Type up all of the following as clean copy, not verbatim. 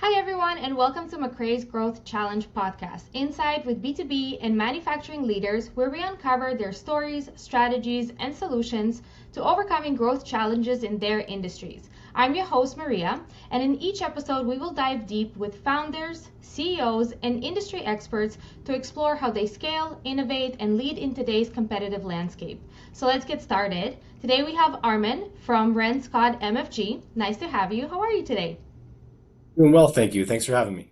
Hi, everyone, and welcome to McRae's Growth Challenge podcast, Insight with B2B and manufacturing leaders, where we uncover their stories, strategies, and solutions to overcoming growth challenges in their industries. I'm your host, Maria, and in each episode, we will dive deep with founders, CEOs, and industry experts to explore how they scale, innovate, and lead in today's competitive landscape. So let's get started. Today, we have Armin from Ren Scott MFG. Nice to have you. How are you today? Doing well, thank you. Thanks for having me.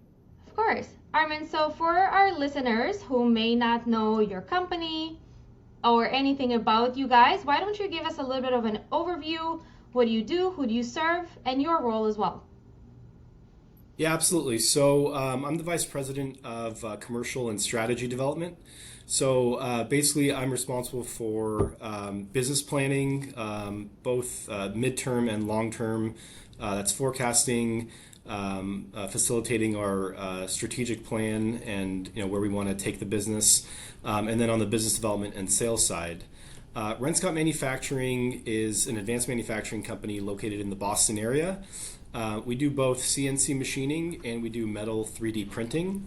Of course. Armin, so for our listeners who may not know your company or anything about you guys, why don't you give us a little bit of an overview? What do you do? Who do you serve? And your role as well. Yeah, absolutely. So I'm the Vice President of Commercial and Strategy Development. So basically, I'm responsible for business planning, both midterm and long term. That's forecasting, facilitating our strategic plan and where we want to take the business, and then on the business development and sales side. Renscott Manufacturing is an advanced manufacturing company located in the Boston area. We do both CNC machining and we do metal 3D printing.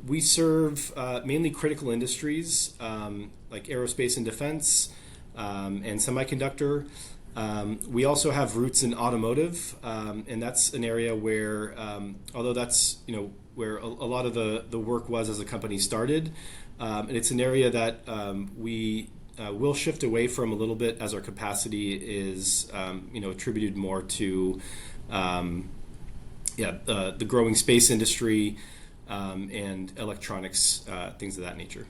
We serve mainly critical industries like aerospace and defense and semiconductor. We also have roots in automotive, and that's an area where, although that's where a lot of the work was as a company started, and it's an area that we will shift away from a little bit as our capacity is attributed more to the growing space industry and electronics, things of that nature.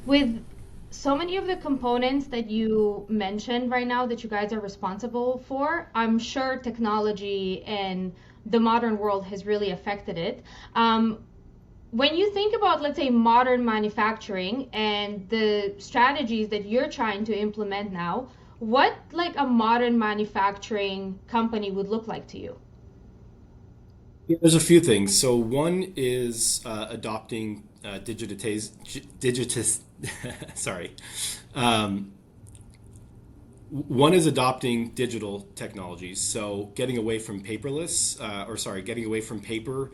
With so many of the components that you mentioned right now that you guys are responsible for, I'm sure technology and the modern world has really affected it. When you think about, let's say, modern manufacturing and the strategies that you're trying to implement now, what like a modern manufacturing company would look like to you? Yeah, there's a few things. So one is adopting sorry. Um, One is adopting digital technologies. So getting away from getting away from paper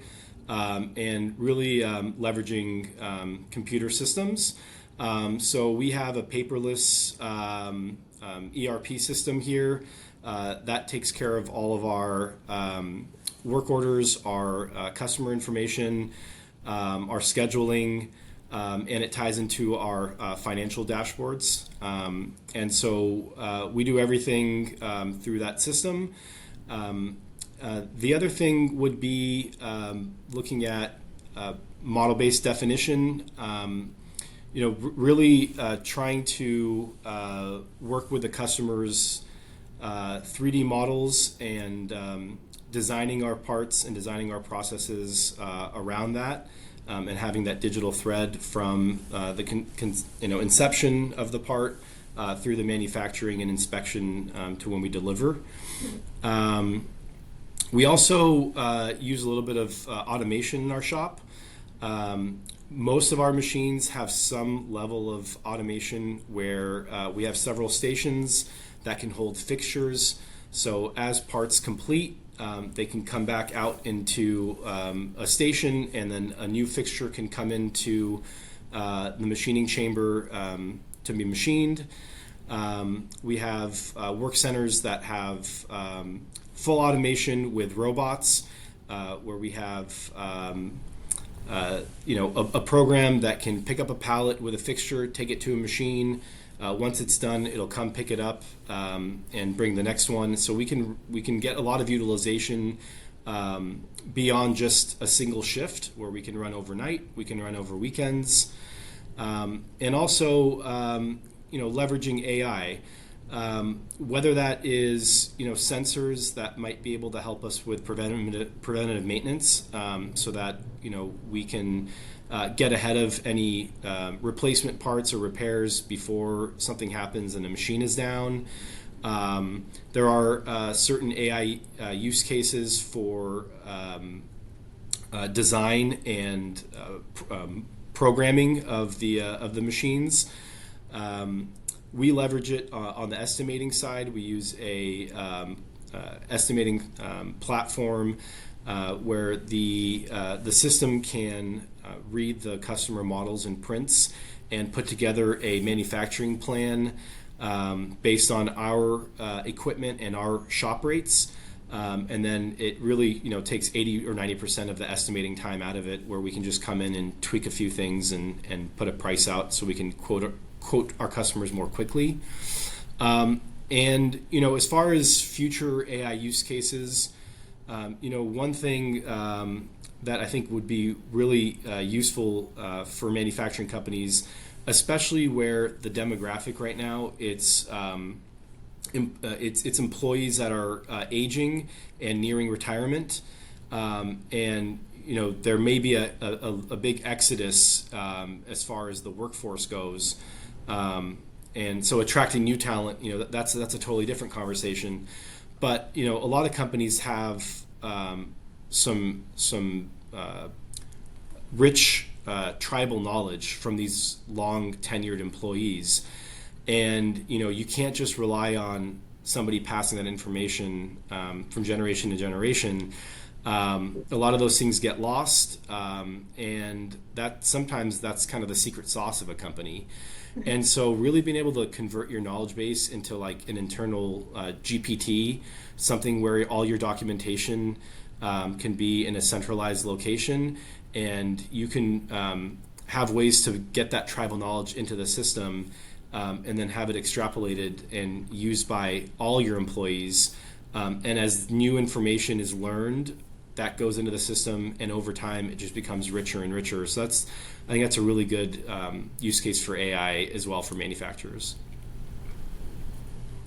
and really leveraging computer systems. So we have a paperless ERP system here that takes care of all of our work orders, our customer information, our scheduling, and it ties into our financial dashboards. And so we do everything through that system. The other thing would be looking at model-based definition. Really trying to work with the customers' 3D models and designing our parts and designing our processes around that, and having that digital thread from the inception of the part through the manufacturing and inspection to when we deliver. We also use a little bit of automation in our shop. Most of our machines have some level of automation where we have several stations that can hold fixtures. So as parts complete, they can come back out into a station, and then a new fixture can come into the machining chamber to be machined. We have work centers that have full automation with robots, where we have a program that can pick up a pallet with a fixture, take it to a machine. Once it's done, it'll come pick it up and bring the next one. So we can get a lot of utilization beyond just a single shift, where we can run overnight, we can run over weekends, and also leveraging AI. Whether that is sensors that might be able to help us with preventative maintenance, so that we can get ahead of any replacement parts or repairs before something happens and a machine is down. There are certain AI use cases for design and programming of the machines. We leverage it on the estimating side. We use a estimating platform where the system can read the customer models and prints and put together a manufacturing plan based on our equipment and our shop rates. And then it really, takes 80 or 90% of the estimating time out of it, where we can just come in and tweak a few things and put a price out so we can quote our customers more quickly. And as far as future AI use cases, one thing that I think would be really useful for manufacturing companies, especially where the demographic right now, it's employees that are aging and nearing retirement, and there may be a big exodus as far as the workforce goes, and so attracting new talent, that's a totally different conversation. But a lot of companies have some rich tribal knowledge from these long tenured employees. And you can't just rely on somebody passing that information from generation to generation. A lot of those things get lost, and sometimes that's kind of the secret sauce of a company. And so really being able to convert your knowledge base into like an internal GPT, something where all your documentation can be in a centralized location, and you can have ways to get that tribal knowledge into the system, and then have it extrapolated and used by all your employees. And as new information is learned, that goes into the system, and over time it just becomes richer and richer. So I think that's a really good use case for AI as well for manufacturers.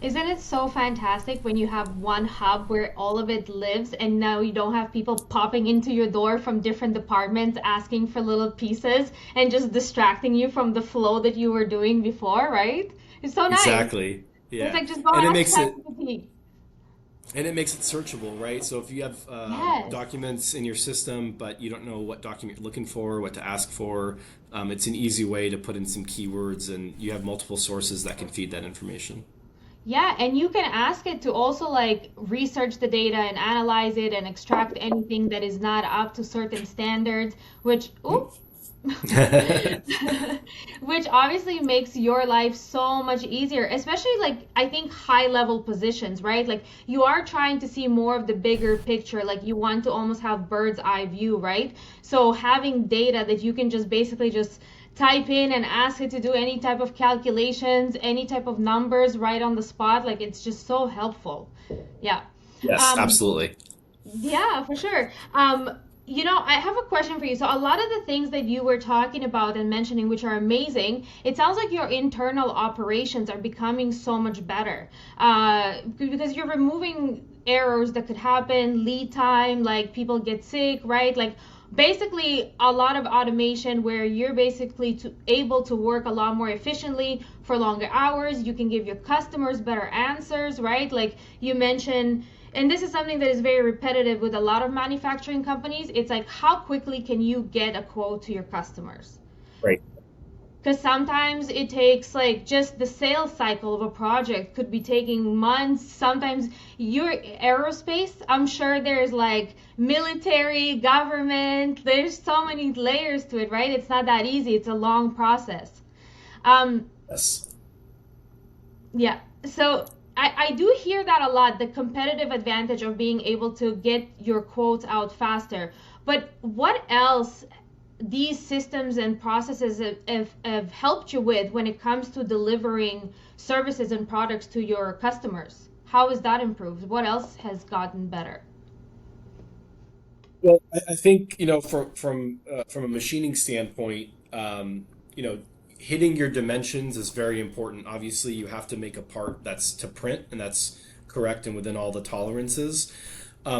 Isn't it so fantastic when you have one hub where all of it lives, and now you don't have people popping into your door from different departments asking for little pieces and just distracting you from the flow that you were doing before, right? It's so nice. Exactly. Yeah. It's like just go and ask it makes ChatGPT. And it makes it searchable, right? So if you have Yes. documents in your system, but you don't know what document you're looking for, what to ask for, it's an easy way to put in some keywords, and you have multiple sources that can feed that information. Yeah, and you can ask it to also like research the data and analyze it and extract anything that is not up to certain standards, which which obviously makes your life so much easier, especially like I think high level positions, right? Like you are trying to see more of the bigger picture, like you want to almost have bird's eye view, right? So having data that you can just basically just type in and ask it to do any type of calculations, any type of numbers right on the spot, like it's just so helpful. Yeah. Yes, Um, absolutely. yeah, for sure. I have a question for you. So a lot of the things that you were talking about and mentioning, which are amazing, it sounds like your internal operations are becoming so much better, because you're removing errors that could happen, lead time, like people get sick, right? Like basically a lot of automation where you're basically able to work a lot more efficiently for longer hours. You can give your customers better answers, right? Like you mentioned, and this is something that is very repetitive with a lot of manufacturing companies. It's like, how quickly can you get a quote to your customers? Right. Because sometimes it takes like just the sales cycle of a project could be taking months. Sometimes your aerospace, I'm sure there's like military, government, there's so many layers to it, right? It's not that easy. It's a long process. Um, Yes. yeah. So I do hear that a lot, the competitive advantage of being able to get your quotes out faster. But what else these systems and processes have helped you with when it comes to delivering services and products to your customers? How is that improved? What else has gotten better? Well, I think from a machining standpoint, hitting your dimensions is very important. Obviously, you have to make a part that's to print and that's correct and within all the tolerances.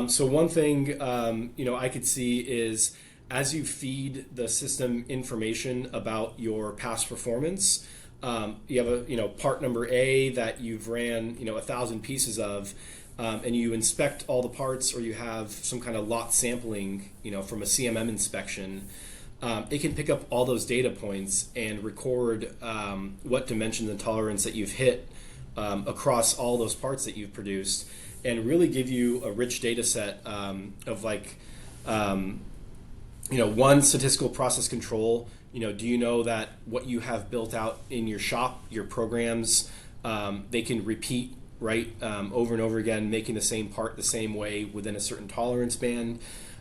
So one thing I could see is as you feed the system information about your past performance, you have a part number A that you've ran 1,000 pieces of, and you inspect all the parts, or you have some kind of lot sampling from a CMM inspection. It can pick up all those data points and record what dimensions and tolerance that you've hit across all those parts that you've produced. and really give you a rich data set of like, one, statistical process control. Do you know that what you have built out in your shop, your programs, they can repeat, right, over and over again, making the same part the same way within a certain tolerance band.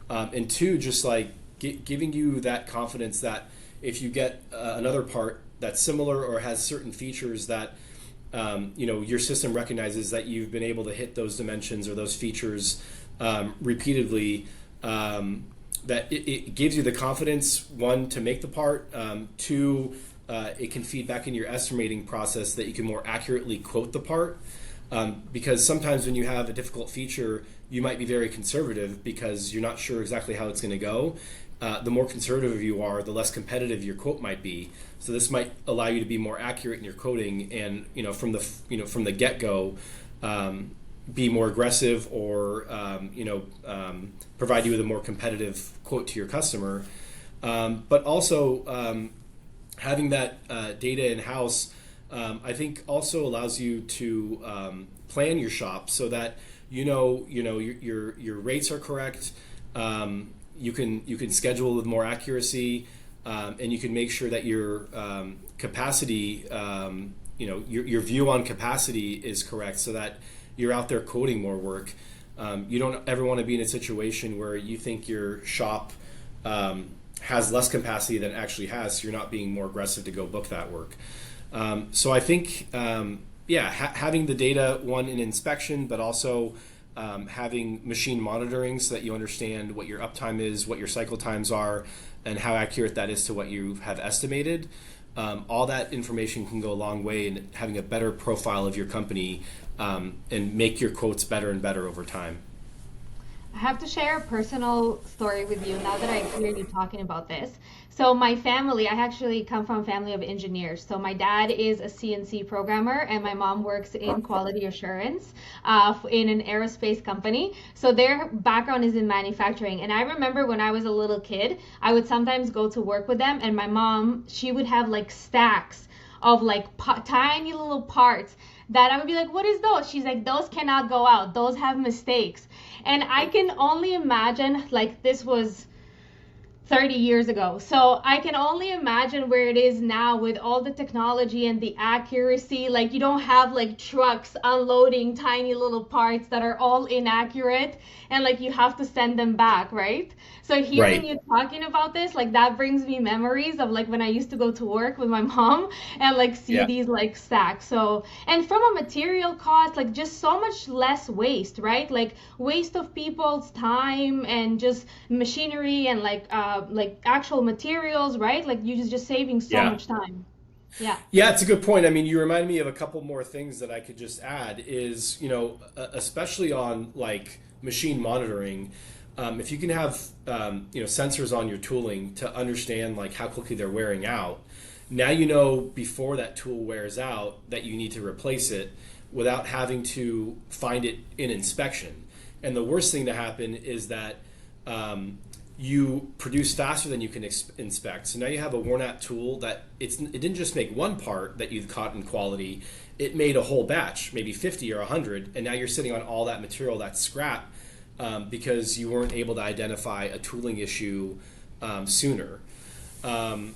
And two, just like giving you that confidence that if you get another part that's similar or has certain features that your system recognizes that you've been able to hit those dimensions or those features repeatedly, that it gives you the confidence, one, to make the part, two, it can feed back in your estimating process that you can more accurately quote the part. Because sometimes when you have a difficult feature, you might be very conservative because you're not sure exactly how it's going to go. The more conservative you are, the less competitive your quote might be. So this might allow you to be more accurate in your quoting, and from the get-go, be more aggressive or provide you with a more competitive quote to your customer. But also having that data in house, I think also allows you to plan your shop so that your rates are correct. You can schedule with more accuracy, and you can make sure that your capacity, your view on capacity is correct, so that you're out there quoting more work. You don't ever want to be in a situation where you think your shop has less capacity than it actually has, so you're not being more aggressive to go book that work. So I think, having the data, one, in inspection, but also having machine monitoring so that you understand what your uptime is, what your cycle times are, and how accurate that is to what you have estimated. All that information can go a long way in having a better profile of your company and make your quotes better and better over time. I have to share a personal story with you now that I hear you talking about this. So my family, I actually come from a family of engineers. So my dad is a CNC programmer and my mom works in quality assurance in an aerospace company. So their background is in manufacturing. And I remember when I was a little kid, I would sometimes go to work with them, and my mom, she would have like stacks of like tiny little parts that I would be like, what is those? She's like, those cannot go out. Those have mistakes. And I can only imagine, like, this was 30 years ago. So I can only imagine where it is now with all the technology and the accuracy. Like, you don't have like trucks unloading tiny little parts that are all inaccurate and like you have to send them back, right? So hearing you talking about this, like that brings me memories of like when I used to go to work with my mom and like see these like stacks. So, and from a material cost, like just so much less waste, right? Like waste of people's time and just machinery and like actual materials, right? Like you're just saving so much time. Yeah, it's a good point. I mean, you remind me of a couple more things that I could just add is, especially on like machine monitoring, if you can have, sensors on your tooling to understand like how quickly they're wearing out, now before that tool wears out that you need to replace it without having to find it in inspection. And the worst thing to happen is that you produce faster than you can inspect. So now you have a worn out tool that it didn't just make one part that you caught in quality, it made a whole batch, maybe 50 or 100, and now you're sitting on all that material that's scrap because you weren't able to identify a tooling issue sooner. And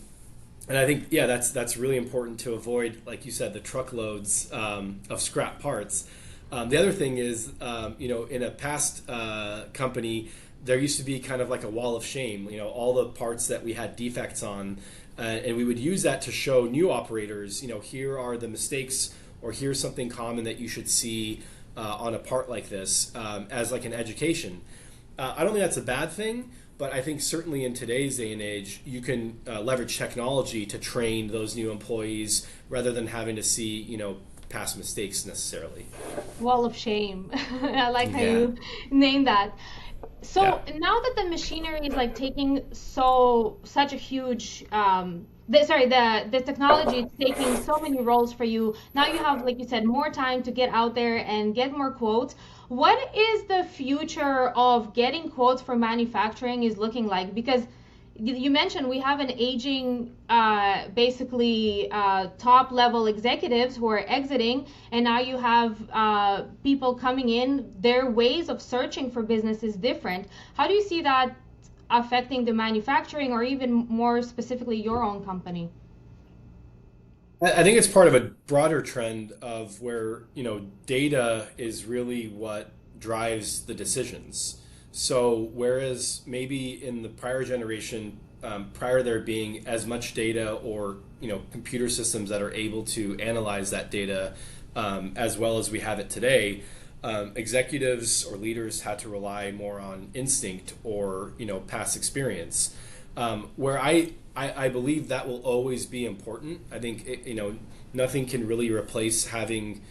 I think, that's really important to avoid, like you said, the truckloads of scrap parts. The other thing is, in a past company, there used to be kind of like a wall of shame, all the parts that we had defects on, and we would use that to show new operators, here are the mistakes, or here's something common that you should see on a part like this as like an education. I don't think that's a bad thing, but I think certainly in today's day and age, you can leverage technology to train those new employees rather than having to see, past mistakes necessarily. Wall of shame. I like how you named that. So now that the machinery is like taking such a huge the technology is taking so many roles for you. Now you have, like you said, more time to get out there and get more quotes. What is the future of getting quotes for manufacturing is looking like? Because you mentioned we have an aging, basically top level executives who are exiting, and now you have people coming in. Their ways of searching for business is different. How do you see that affecting the manufacturing, or even more specifically your own company? I think it's part of a broader trend of where, data is really what drives the decisions. So whereas maybe in the prior generation, prior there being as much data or, computer systems that are able to analyze that data as well as we have it today, executives or leaders had to rely more on instinct or, past experience. Where I believe that will always be important. I think nothing can really replace having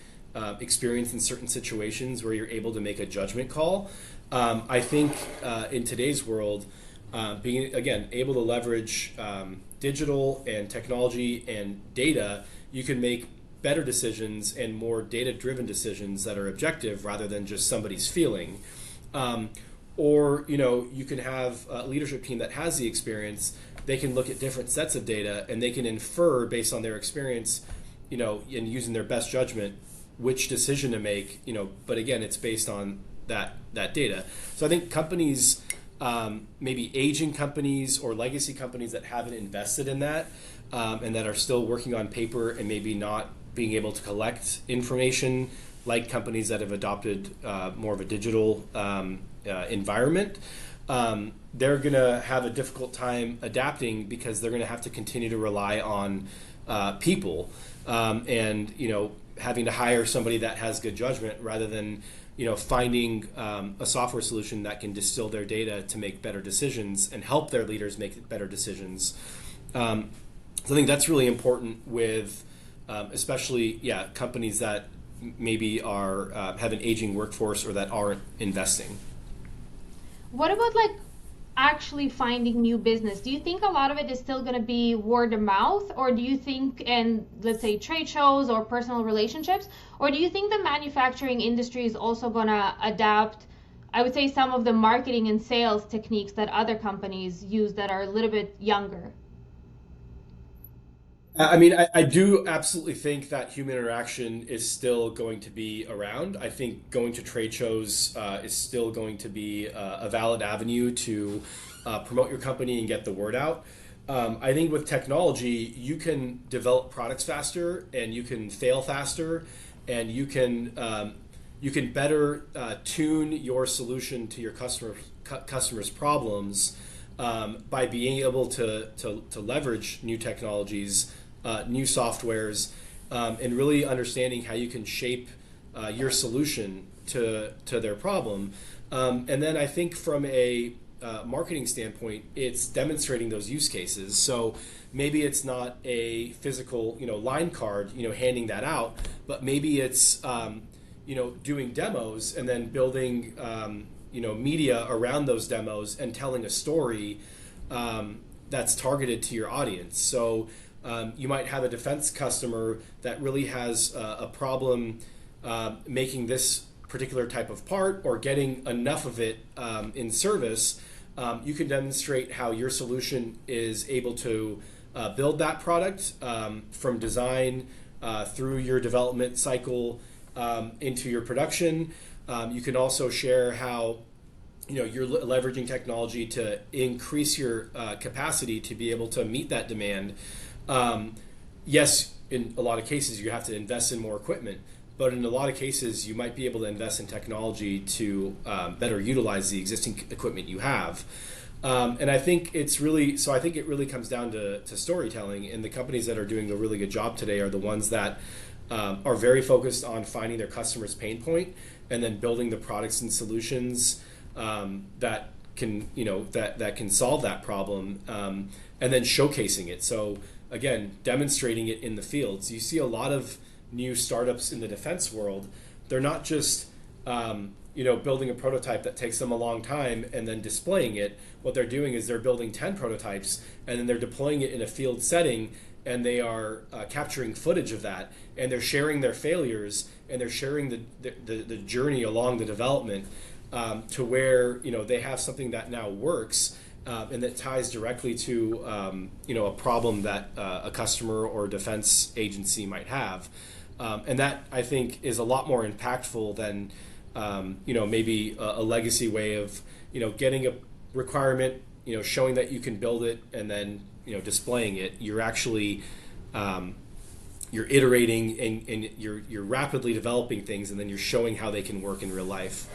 experience in certain situations where you're able to make a judgment call. I think in today's world, being again able to leverage digital and technology and data, you can make better decisions and more data-driven decisions that are objective rather than just somebody's feeling. Or you can have a leadership team that has the experience. They can look at different sets of data and they can infer based on their experience, and using their best judgment, which decision to make. But again, it's based on that data. So I think companies, maybe aging companies or legacy companies that haven't invested in that, and that are still working on paper and maybe not being able to collect information, like companies that have adopted more of a digital environment, they're going to have a difficult time adapting because they're going to have to continue to rely on people, and having to hire somebody that has good judgment rather than finding a software solution that can distill their data to make better decisions and help their leaders make better decisions. So I think that's really important with especially companies that maybe are have an aging workforce or that aren't investing. What about like actually finding new business? Do you think a lot of it is still going to be word of mouth, or do you think, and let's say trade shows or personal relationships, or do you think the manufacturing industry is also going to adapt, I would say, some of the marketing and sales techniques that other companies use that are a little bit younger? I mean, I do absolutely think that human interaction is still going to be around. I think going to trade shows is still going to be a valid avenue to promote your company and get the word out. I think with technology, you can develop products faster and you can fail faster, and you can better tune your solution to your customers' problems by being able to leverage new technologies, new softwares, and really understanding how you can shape your solution to their problem. And then I think from a marketing standpoint, it's demonstrating those use cases. So maybe it's not a physical, line card, handing that out, but maybe it's, doing demos and then building, media around those demos and telling a story that's targeted to your audience. So you might have a defense customer that really has a problem making this particular type of part or getting enough of it in service. You can demonstrate how your solution is able to build that product from design through your development cycle into your production. You can also share how you're leveraging technology to increase your capacity to be able to meet that demand. Yes, in a lot of cases you have to invest in more equipment, but in a lot of cases you might be able to invest in technology to better utilize the existing equipment you have. And I think it's really, so I think it really comes down to storytelling, and the companies that are doing a really good job today are the ones that are very focused on finding their customer's pain point and then building the products and solutions that can, that can solve that problem, and then showcasing it. So again, demonstrating it in the field. So you see a lot of new startups in the defense world. They're not just building a prototype that takes them a long time and then displaying it. What they're doing is they're building 10 prototypes and then they're deploying it in a field setting, and they are capturing footage of that, and they're sharing their failures, and they're sharing the journey along the development, to where they have something that now works, and that ties directly to a problem that a customer or defense agency might have, and that I think is a lot more impactful than maybe a legacy way of getting a requirement, showing that you can build it and then displaying it. You're actually you're iterating and you're rapidly developing things, and then you're showing how they can work in real life.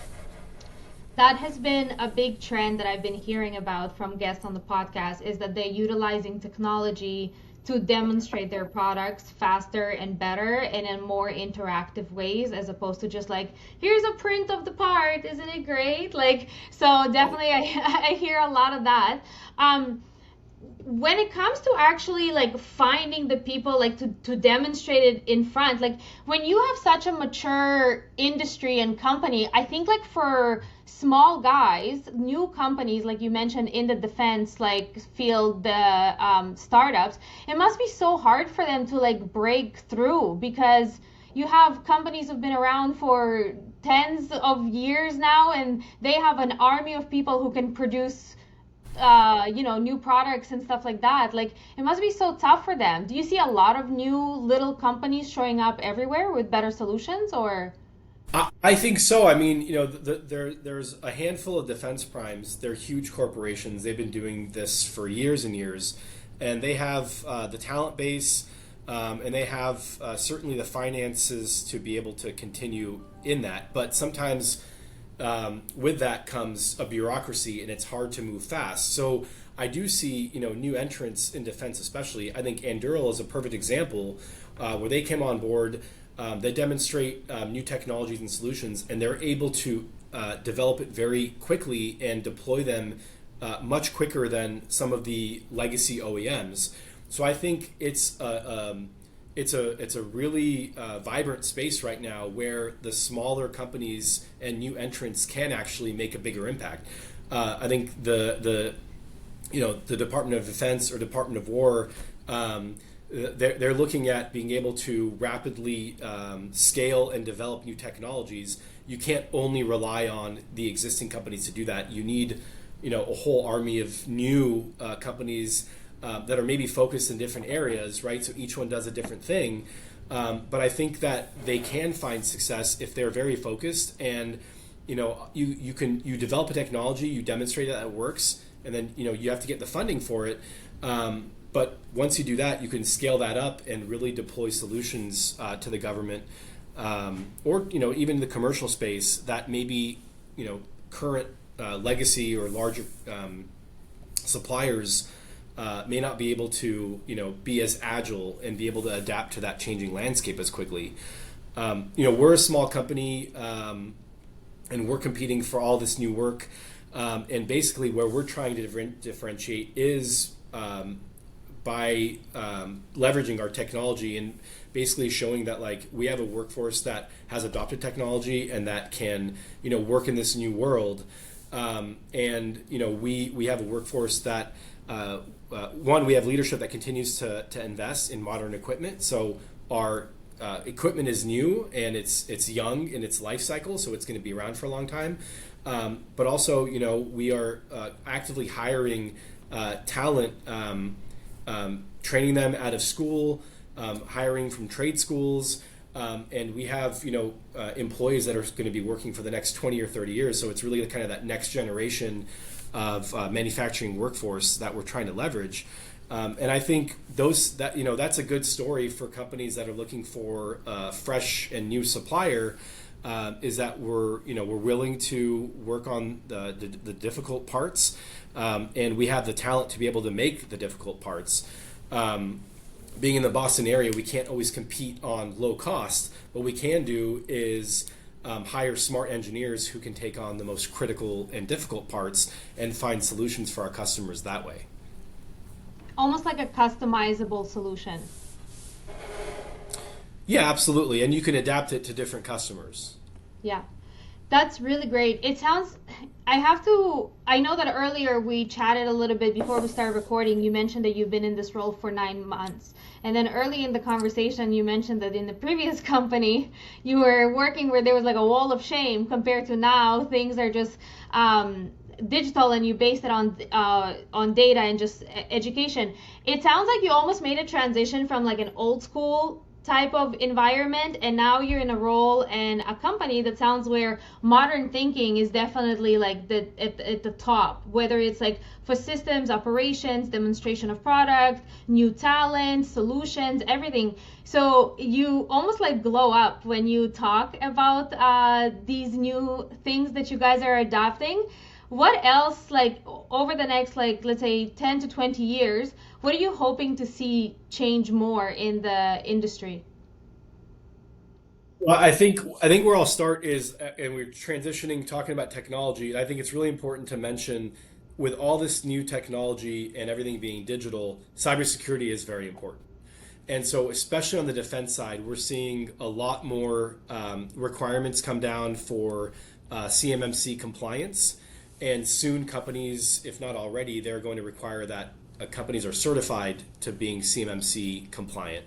That has been a big trend that I've been hearing about from guests on the podcast, is that they're utilizing technology to demonstrate their products faster and better and in more interactive ways, as opposed to just like, here's a print of the part, isn't it great? Like, so definitely I hear a lot of that. When it comes to actually like finding the people like to demonstrate it in front, like when you have such a mature industry and company, I think like for small guys, new companies like you mentioned in the defense like field, the startups, it must be so hard for them to like break through, because you have companies that have been around for tens of years now, and they have an army of people who can produce new products and stuff like that. Like, it must be so tough for them. Do you see a lot of new little companies showing up everywhere with better solutions, or? I think so. I mean, there's a handful of defense primes. They're huge corporations. They've been doing this for years and years, and they have the talent base, and they have certainly the finances to be able to continue in that. But sometimes with that comes a bureaucracy, and it's hard to move fast. So I do see, new entrants in defense, especially. I think Anduril is a perfect example where they came on board. They demonstrate new technologies and solutions, and they're able to develop it very quickly and deploy them much quicker than some of the legacy OEMs. So I think it's a really vibrant space right now where the smaller companies and new entrants can actually make a bigger impact. I think the Department of Defense or Department of War, they're looking at being able to rapidly scale and develop new technologies. You can't only rely on the existing companies to do that. You need a whole army of new companies that are maybe focused in different areas, right? So each one does a different thing. But I think that they can find success if they're very focused, and you develop a technology, you demonstrate that it works, and then you have to get the funding for it. But once you do that, you can scale that up and really deploy solutions to the government, or even the commercial space that maybe current legacy or larger suppliers may not be able to be as agile and be able to adapt to that changing landscape as quickly. We're a small company, and we're competing for all this new work, and basically where we're trying to differentiate is by leveraging our technology and basically showing that like we have a workforce that has adopted technology and that can work in this new world, and we have a workforce that we have leadership that continues to invest in modern equipment. So our equipment is new and it's young in its life cycle, so it's going to be around for a long time. But also, we are actively hiring talent, training them out of school, hiring from trade schools, and we have employees that are going to be working for the next 20 or 30 years. So it's really kind of that next generation of manufacturing workforce that we're trying to leverage. And I think that's a good story for companies that are looking for a fresh and new supplier, is that we're willing to work on the difficult parts, and we have the talent to be able to make the difficult parts. Being in the Boston area, we can't always compete on low cost. What we can do is hire smart engineers who can take on the most critical and difficult parts and find solutions for our customers that way. Almost like a customizable solution. Yeah, absolutely. And you can adapt it to different customers. Yeah, that's really great. It sounds I know that earlier we chatted a little bit before we started recording. You mentioned that you've been in this role for 9 months. And then early in the conversation, you mentioned that in the previous company, you were working where there was like a wall of shame compared to now. Things are just digital and you base it on data and just education. It sounds like you almost made a transition from like an old school type of environment, and now you're in a role in a company that sounds where modern thinking is definitely like at the top, whether it's like for systems, operations, demonstration of product, new talent, solutions, everything. So you almost like glow up when you talk about these new things that you guys are adopting. What else, like over the next, like let's say 10 to 20 years, what are you hoping to see change more in the industry? Well, I think where I'll start is, and we're transitioning talking about technology. I think it's really important to mention, with all this new technology and everything being digital, cybersecurity is very important. And so, especially on the defense side, we're seeing a lot more requirements come down for CMMC compliance. And soon, companies, if not already, they're going to require that companies are certified to being CMMC compliant.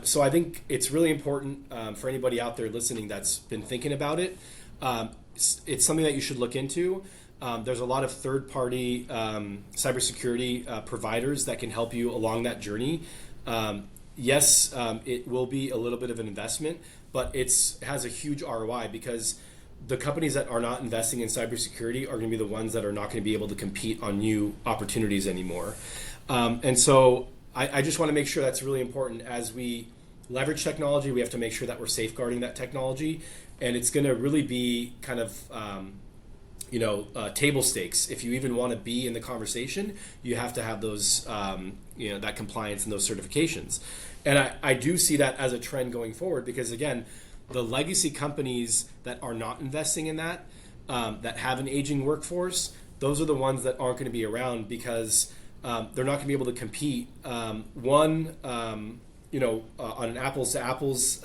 So I think it's really important for anybody out there listening that's been thinking about it. It's something that you should look into. There's a lot of third-party cybersecurity providers that can help you along that journey. Yes, it will be a little bit of an investment, but it has a huge ROI, because the companies that are not investing in cybersecurity are going to be the ones that are not going to be able to compete on new opportunities anymore. And so I just want to make sure that's really important. As we leverage technology, we have to make sure that we're safeguarding that technology. And it's going to really be kind of, table stakes. If you even want to be in the conversation, you have to have those, that compliance and those certifications. And I do see that as a trend going forward, because again, the legacy companies that are not investing in that, that have an aging workforce, those are the ones that aren't going to be around, because they're not going to be able to compete. On an apples to apples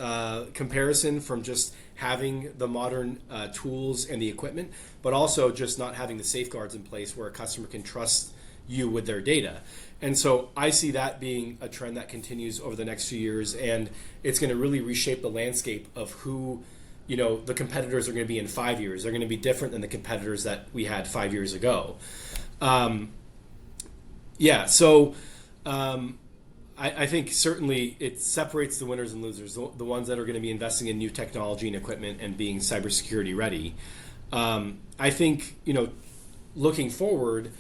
comparison from just having the modern tools and the equipment, but also just not having the safeguards in place where a customer can trust you with their data. And so I see that being a trend that continues over the next few years, and it's going to really reshape the landscape of who, the competitors are going to be in 5 years. They're going to be different than the competitors that we had 5 years ago. I think certainly it separates the winners and losers, the ones that are going to be investing in new technology and equipment and being cybersecurity ready. I think, looking forward,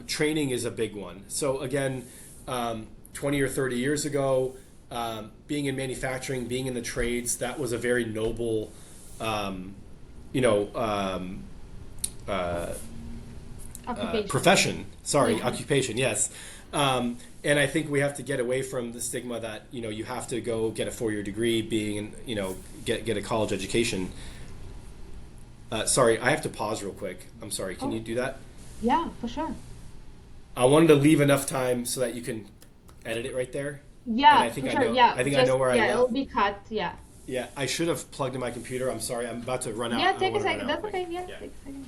training is a big one. So again, 20 or 30 years ago, being in manufacturing, being in the trades, that was a very noble, profession. Occupation. Yes. And I think we have to get away from the stigma that, you have to go get a 4-year degree, get a college education. Sorry, I have to pause real quick. I'm sorry. Can you do that? Yeah, for sure. I wanted to leave enough time so that you can edit it right there. Yeah, And I think for I sure. know. Yeah, I think I know where I yeah, left. it'll be cut. Yeah. Yeah, I should have plugged in my computer. I'm sorry. I'm about to run out. Yeah, I take a wanna run second. out. That's okay. Yeah, Yeah. take a second.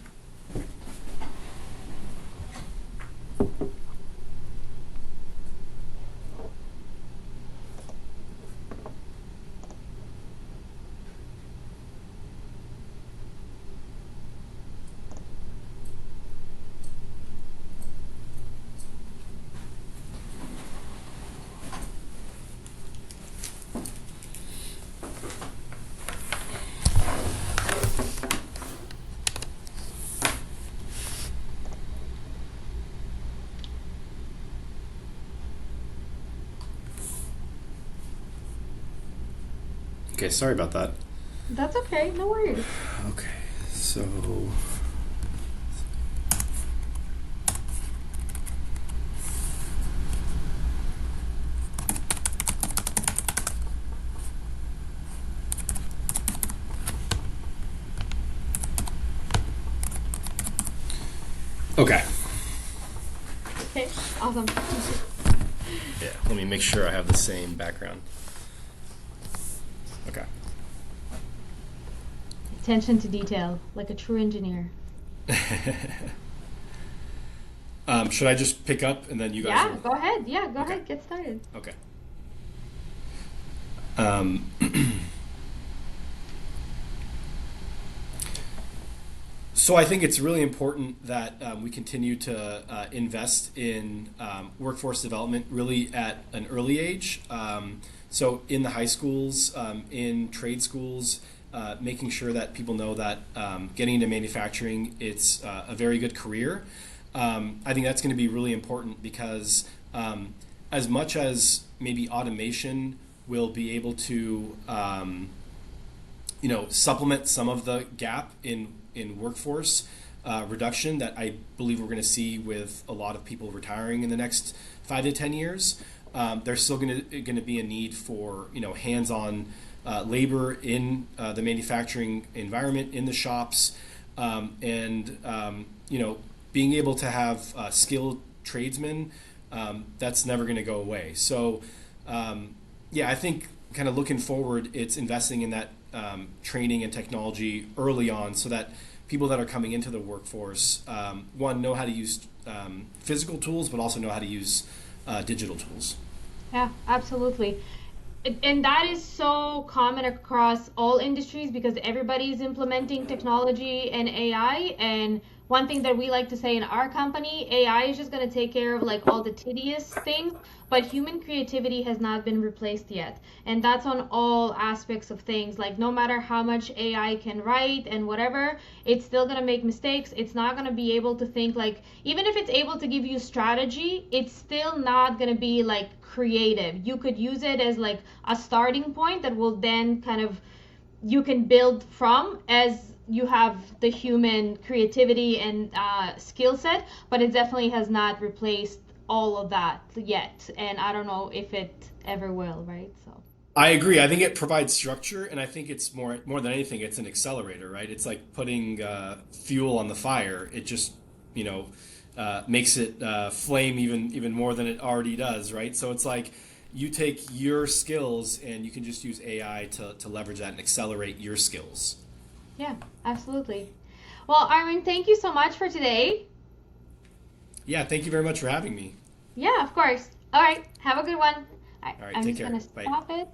Okay, sorry about that. That's okay. No worries. Okay, so okay. Okay. Awesome. Yeah, let me make sure I have the same background. Okay. Attention to detail, like a true engineer. Should I just pick up and then you guys Yeah, will? go ahead. Yeah, go Okay. ahead. Get started. Okay. Um, So I think it's really important that we continue to invest in workforce development really at an early age. So in the high schools, in trade schools, making sure that people know that getting into manufacturing, it's a very good career. I think that's going to be really important because as much as maybe automation will be able to supplement some of the gap in workforce reduction that I believe we're going to see with a lot of people retiring in the next 5 to 10 years. There's still going to be a need for hands-on labor in the manufacturing environment in the shops, and being able to have skilled tradesmen. That's never going to go away. So I think kind of looking forward, it's investing in that training and technology early on so that people that are coming into the workforce, one, know how to use physical tools, but also know how to use digital tools. Yeah, absolutely. And that is so common across all industries because everybody's implementing technology and AI. And one thing that we like to say in our company, AI is just going to take care of like all the tedious things, but human creativity has not been replaced yet. And that's on all aspects of things. Like no matter how much AI can write and whatever, it's still going to make mistakes. It's not going to be able to think like, even if it's able to give you strategy, it's still not going to be like creative. You could use it as like a starting point that will then kind of you can build from as you have the human creativity and skill set, but it definitely has not replaced all of that yet, and I don't know if it ever will, right? So I agree. I think it provides structure, and I think it's more than anything, it's an accelerator, right? It's like putting fuel on the fire. It just makes it flame even more than it already does, right? So it's like you take your skills and you can just use AI to leverage that and accelerate your skills. yeah, absolutely. Well, Armin, thank you so much for today. Yeah, thank you very much for having me. Yeah, of course. All right, have a good one. All right, I'm take just care. gonna Bye. stop it.